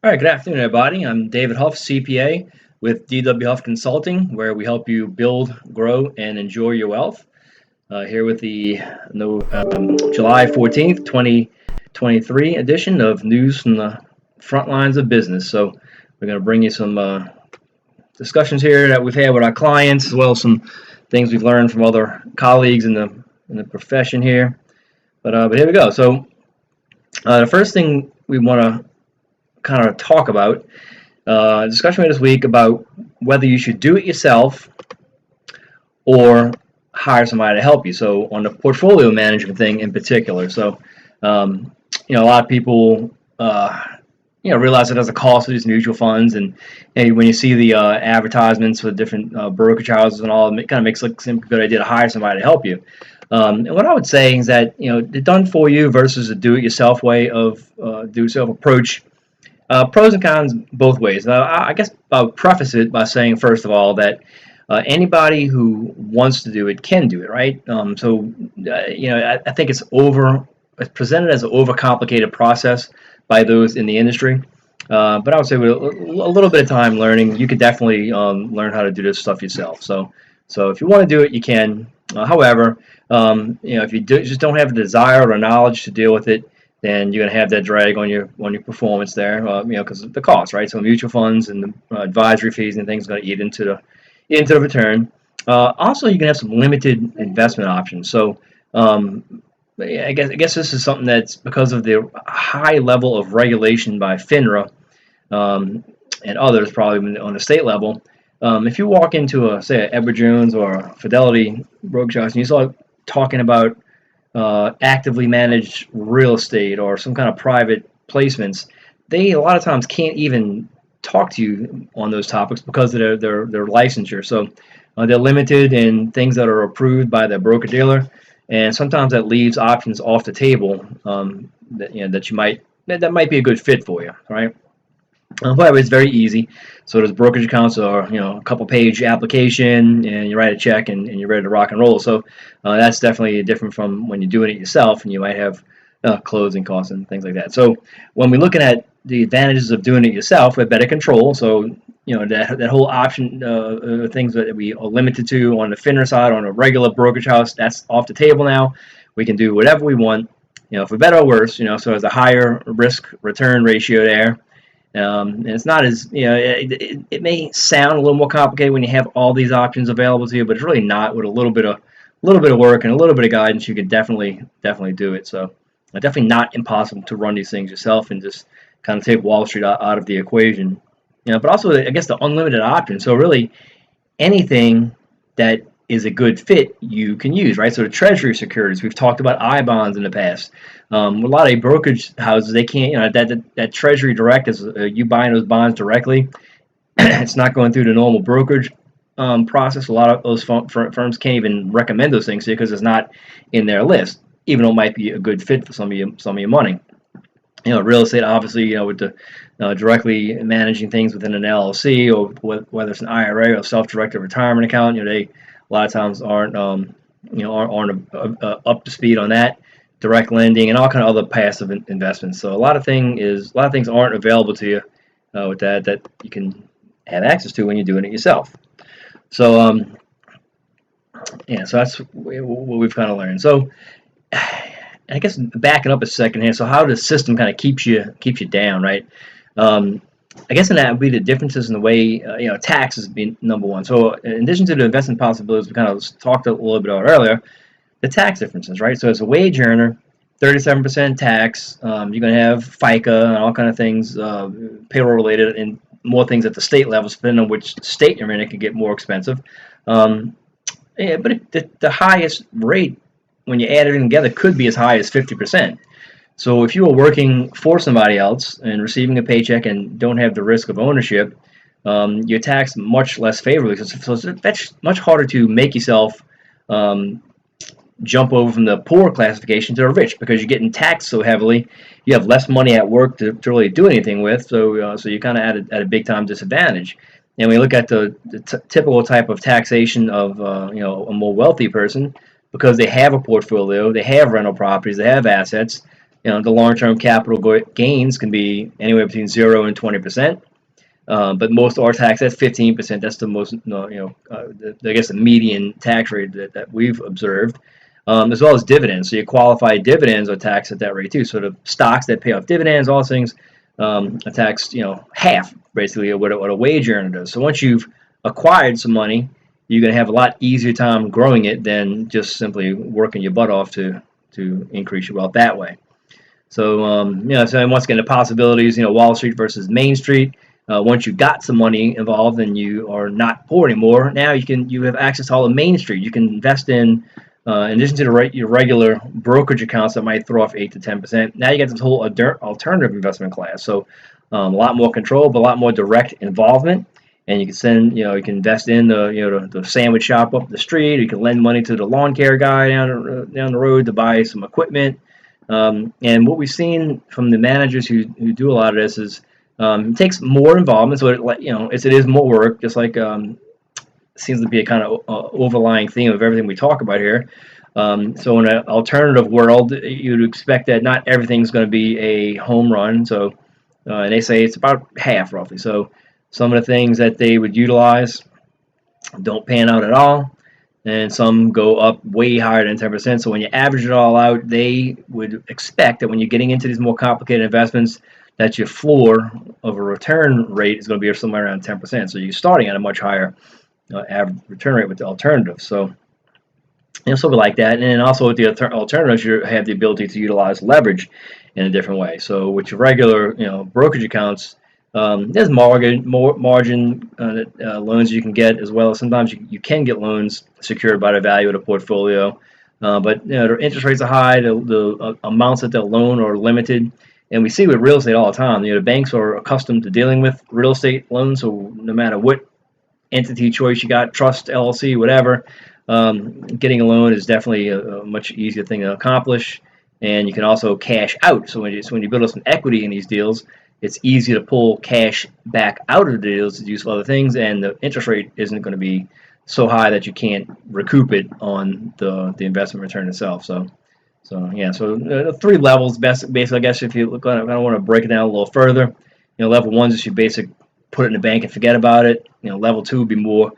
All right, good afternoon, everybody. I'm David Huff, CPA with DW Huff Consulting, where we help you build, grow, and enjoy your wealth. Here with the July 14th, 2023 edition of News from the Front Lines of Business. So we're going to bring you some discussions here that we've had with our clients, as well as some things we've learned from other colleagues in the profession here. But here we go. So the first thing we want to kind of talk about discussion this week about whether you should do it yourself or hire somebody to help you. So on the portfolio management thing in particular. So a lot of people realize it has a cost of these mutual funds, and when you see the advertisements for different brokerage houses and all, it kind of makes it seem like a good idea to hire somebody to help you. And what I would say is that the done for you versus a do-it-yourself way of do-it-yourself approach. Pros and cons both ways. I guess I'll preface it by saying, first of all, that anybody who wants to do it can do it, right? I think it's presented as an overcomplicated process by those in the industry. But I would say with a little bit of time learning, you could definitely learn how to do this stuff yourself. So if you want to do it, you can. However, if you just don't have the desire or knowledge to deal with it, then you're going to have that drag on your performance there, because of the cost, right? So mutual funds and the advisory fees and things are going to eat into the return. Also, you can have some limited investment options. So I guess this is something that's because of the high level of regulation by FINRA and others, probably on the state level. If you walk into say, an Edward Jones or a Fidelity brokerage house and you start talking about actively managed real estate or some kind of private placements, they a lot of times can't even talk to you on those topics because of their licensure. So they're limited in things that are approved by the broker dealer, and sometimes that leaves options off the table that might be a good fit for you, right? However, it's very easy. So those brokerage accounts are, a couple page application, and you write a check, and you're ready to rock and roll. So that's definitely different from when you're doing it yourself, and you might have closing costs and things like that. So when we're looking at the advantages of doing it yourself, we have better control. So that whole option things that we are limited to on the FINRA side, on a regular brokerage house, that's off the table now. We can do whatever we want, for better or worse. So there's a higher risk return ratio there. And it's not as it may sound a little more complicated when you have all these options available to you, but it's really not. With a little bit of work and a little bit of guidance, you could definitely do it. So definitely not impossible to run these things yourself and just kind of take Wall Street out of the equation. But also, I guess, the unlimited option. So really anything that is a good fit you can use, right? So the treasury securities, we've talked about I-bonds in the past. A lot of brokerage houses, they can't, that treasury direct is you buying those bonds directly. It's not going through the normal brokerage process. A lot of those firms can't even recommend those things to you because it's not in their list, even though it might be a good fit for some of your money. Real estate, obviously, with the directly managing things within an LLC, or whether it's an IRA or self-directed retirement account, they a lot of times aren't up to speed on that. Direct lending and all kind of other passive investments. So a lot of things aren't available to you with that you can have access to when you're doing it yourself. So so that's what we've kind of learned. So I guess backing up a second here. So how the system kind of keeps you down, right? I guess in that would be the differences in the way taxes being number one. So in addition to the investment possibilities we kind of talked a little bit about earlier, the tax differences, right? So as a wage earner, 37% tax. You're going to have FICA and all kind of things, payroll related, and more things at the state level, depending on which state you're in. It could get more expensive. But the highest rate, when you add everything together, could be as high as 50%. So if you were working for somebody else and receiving a paycheck and don't have the risk of ownership, you're taxed much less favorably. So that's much harder to make yourself jump over from the poor classification to the rich, because you're getting taxed so heavily. You have less money at work to really do anything with, so you're kind of at a big time disadvantage. And when you look at the typical type of taxation of a more wealthy person, because they have a portfolio, they have rental properties, they have assets, The long-term capital gains can be anywhere between 0 and 20%. But most are taxed at 15%. That's the most, I guess the median tax rate that we've observed, as well as dividends. So your qualified dividends are taxed at that rate too. So the stocks that pay off dividends, all those things, are taxed, half basically of what a wage earner does. So once you've acquired some money, you're going to have a lot easier time growing it than just simply working your butt off to increase your wealth that way. So so once again, the possibilities, Wall Street versus Main Street. Once you got some money involved and you are not poor anymore, now you have access to all the Main Street. You can invest in addition to your regular brokerage accounts that might throw off 8 to 10%. Now you get this whole alternative investment class. So a lot more control, but a lot more direct involvement. And you can send, you can invest in the sandwich shop up the street. Or you can lend money to the lawn care guy down the road to buy some equipment. And what we've seen from the managers who do a lot of this is it takes more involvement, so it is more work. Just like seems to be a kind of overlying theme of everything we talk about here. So in an alternative world, you'd expect that not everything's going to be a home run. So and they say it's about half roughly. So some of the things that they would utilize don't pan out at all, and some go up way higher than 10%. So when you average it all out, they would expect that when you're getting into these more complicated investments, that your floor of a return rate is going to be somewhere around 10%. So you're starting at a much higher average return rate with the alternatives. So something like that. And then also with the alternatives, you have the ability to utilize leverage in a different way. So with your regular brokerage accounts, there's margin loans you can get, as well as sometimes you can get loans secured by the value of the portfolio. But the interest rates are high, the amounts that they'll loan are limited. And we see with real estate all the time, the banks are accustomed to dealing with real estate loans. So no matter what entity choice you got, trust, LLC, whatever, getting a loan is definitely a much easier thing to accomplish. And you can also cash out. So when you build up some equity in these deals, it's easy to pull cash back out of the deals to use for other things, and the interest rate isn't going to be so high that you can't recoup it on the investment return itself. So the three levels, basically, I guess if you look at it, I don't want to break it down a little further. Level 1 is just your basic put it in the bank and forget about it. Level 2 would be more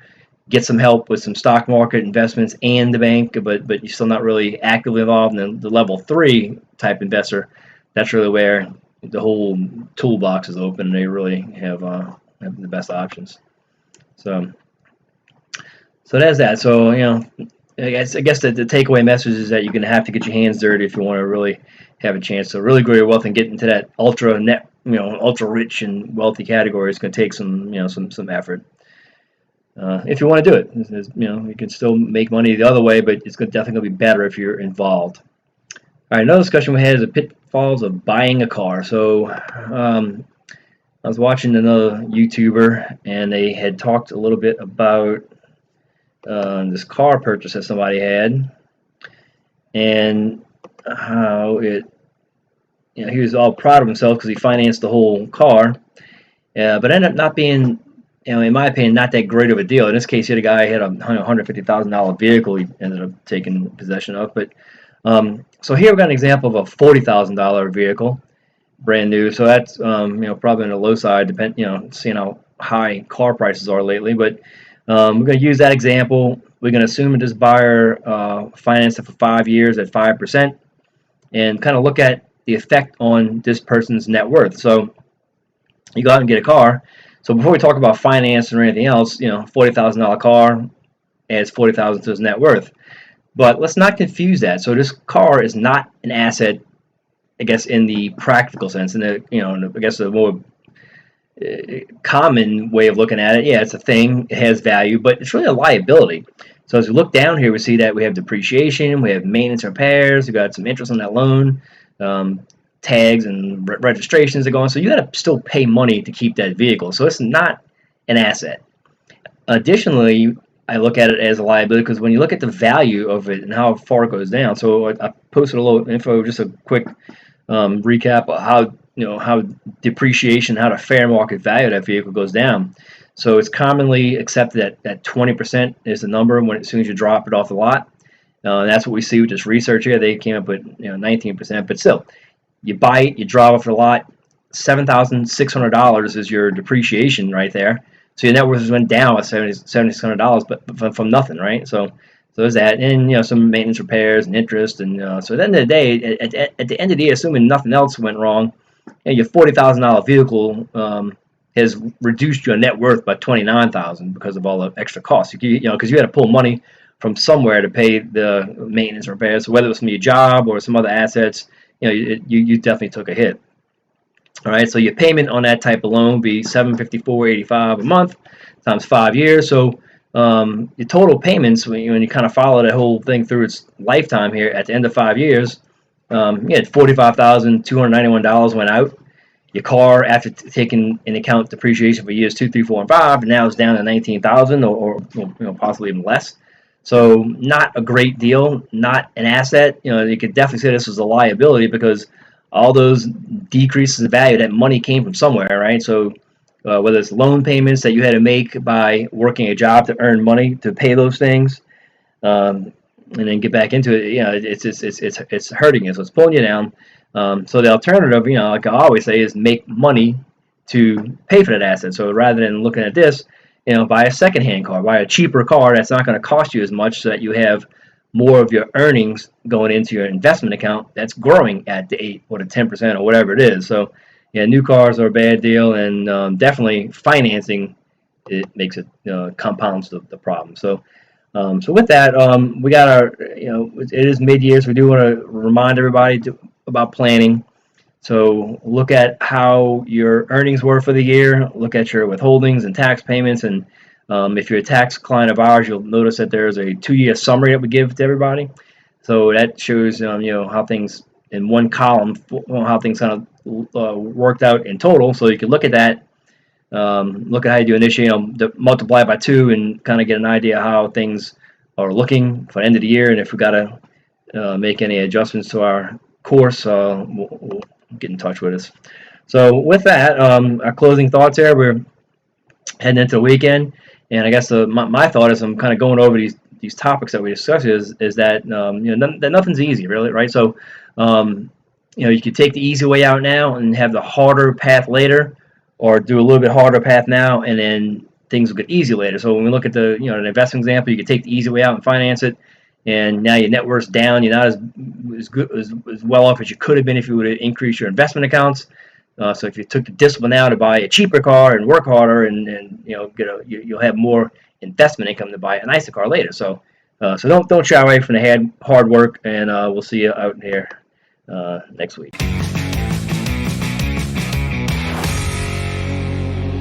get some help with some stock market investments and the bank, but you're still not really actively involved. And then the level 3 type investor, that's really where the whole toolbox is open and they really have the best options. So that's that. So I guess the takeaway message is that you're going to have to get your hands dirty if you want to really have a chance to really grow your wealth and get into that ultra rich and wealthy category. It's going to take some effort. If you want to do it, you can still make money the other way, but it's definitely going to be better if you're involved. All right, another discussion we had is the pitfalls of buying a car. So I was watching another YouTuber, and they had talked a little bit about this car purchase that somebody had, and how he was all proud of himself because he financed the whole car, but ended up not being, in my opinion, not that great of a deal. In this case, he had a guy who had a $150,000 vehicle he ended up taking possession of. But so here we've got an example of a $40,000 vehicle, brand new. So that's probably on the low side, seeing how high car prices are lately. But we're going to use that example. We're going to assume that this buyer financed it for 5 years at 5%, and kind of look at the effect on this person's net worth. So you go out and get a car. So before we talk about finance or anything else, $40,000 car adds $40,000 to his net worth. But let's not confuse that. So this car is not an asset, I guess, in the practical sense. And I guess the more common way of looking at it, yeah, it's a thing. It has value, but it's really a liability. So as we look down here, we see that we have depreciation, we have maintenance repairs, we got some interest on that loan, tags and registrations are going. So you got to still pay money to keep that vehicle. So it's not an asset. Additionally, I look at it as a liability because when you look at the value of it and how far it goes down. So I posted a little info, just a quick recap of how depreciation, how the fair market value of that vehicle goes down. So it's commonly accepted that 20% is the number as soon as you drop it off the lot. That's what we see with this research here. They came up with 19%, but still, You buy it, you drive off the lot, $7,600 is your depreciation right there. So your net worth went down with $7,600, but from nothing, right? So there's that, and some maintenance, repairs, and interest, and so at the end of the day, at the end of the day, assuming nothing else went wrong, your $40,000 vehicle has reduced your net worth by $29,000 because of all the extra costs. Because you had to pull money from somewhere to pay the maintenance repairs. So whether it was from your job or some other assets, you definitely took a hit. All right, so your payment on that type of loan would be $754.85 a month times 5 years. So your total payments, when you kind of follow that whole thing through its lifetime here, at the end of 5 years, you had $45,291 went out. Your car, after taking into account depreciation for years 2, 3, 4, and 5, now is down to $19,000 or possibly even less. So not a great deal, not an asset. You could definitely say this was a liability because all those decreases in value, that money came from somewhere, right? So whether it's loan payments that you had to make by working a job to earn money to pay those things, and then get back into it, it's hurting you, so it's pulling you down. So the alternative, like I always say, is make money to pay for that asset. So rather than looking at this, buy a secondhand car, buy a cheaper car that's not going to cost you as much, so that you have more of your earnings going into your investment account that's growing at the 8 or the 10% or whatever it is. So yeah, new cars are a bad deal, and definitely financing, it makes it compounds the problem. So with that, we got our, it is mid-year, so we do want to remind everybody about planning. So look at how your earnings were for the year, look at your withholdings and tax payments, and if you're a tax client of ours, you'll notice that there's a 2-year summary that we give to everybody. So that shows, how things in one column, how things kind of worked out in total. So you can look at that, look at how you do initially, multiply it by 2 and kind of get an idea how things are looking for the end of the year. And if we got to make any adjustments to our course, we'll get in touch with us. So with that, our closing thoughts here, we're heading into the weekend, and I guess my thought as I'm kind of going over these topics that we discussed is that that nothing's easy, really, right? So you could take the easy way out now and have the harder path later, or do a little bit harder path now, and then things will get easy later. So when we look at the an investment example, you could take the easy way out and finance it, and now your net worth's down. You're not as good as well off as you could have been if you would have increased your investment accounts. So if you took the discipline now to buy a cheaper car and work harder, and you'll have more investment income to buy a nicer car later. So don't shy away from the hard work, and we'll see you out here next week.